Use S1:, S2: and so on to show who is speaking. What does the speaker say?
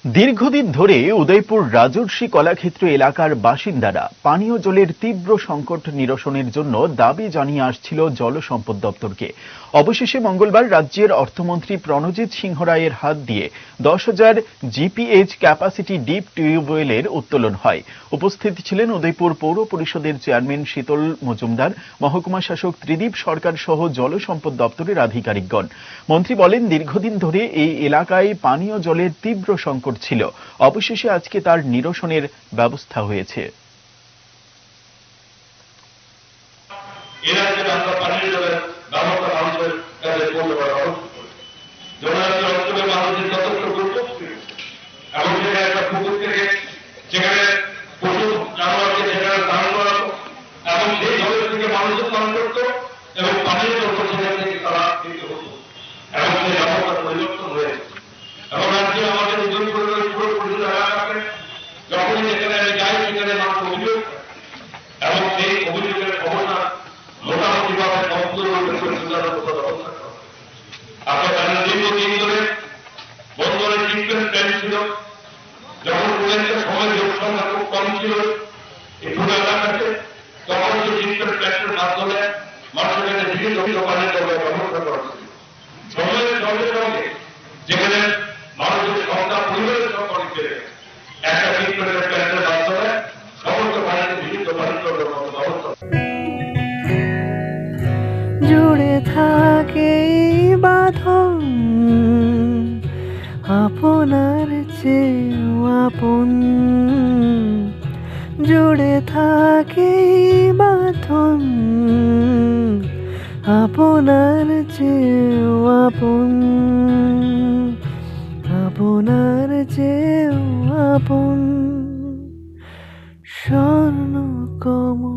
S1: দীর্ঘদিন ধরে উদয়পুর রাজর্ষি কলাক্ষেত্র এলাকার বাসিন্দারা পানীয় জলের তীব্র সংকট নিরসনের জন্য দাবি জানিয়ে আসছিল জল সম্পদ দপ্তরকে। অবশেষে মঙ্গলবার রাজ্যের অর্থমন্ত্রী প্রণজিৎ সিংহ রায়ের হাত দিয়ে 10,000 জিপিএইচ ক্যাপাসিটি ডিপ টিউবওয়েলের উত্তোলন হয়। উপস্থিত ছিলেন উদয়পুর পৌর পরিষদের চেয়ারম্যান শীতল মজুমদার, মহকুমা শাসক ত্রিদীপ সরকার সহ জল সম্পদ দপ্তরের আধিকারিকগণ। মন্ত্রী বলেন, দীর্ঘদিন ধরে এই এলাকায় পানীয় জলের তীব্র সংকট ছিল। অবশেষে আজকে তার নিরসনের ব্যবস্থা হয়েছে।
S2: জুড়ে থাকে বাঁধন আপনার চেয়েও আপন, জুড়ে থাকে বাঁধন আপনার চেয়েও আপন, আপনার চেয়েও আপন। স্বর্ণ কমল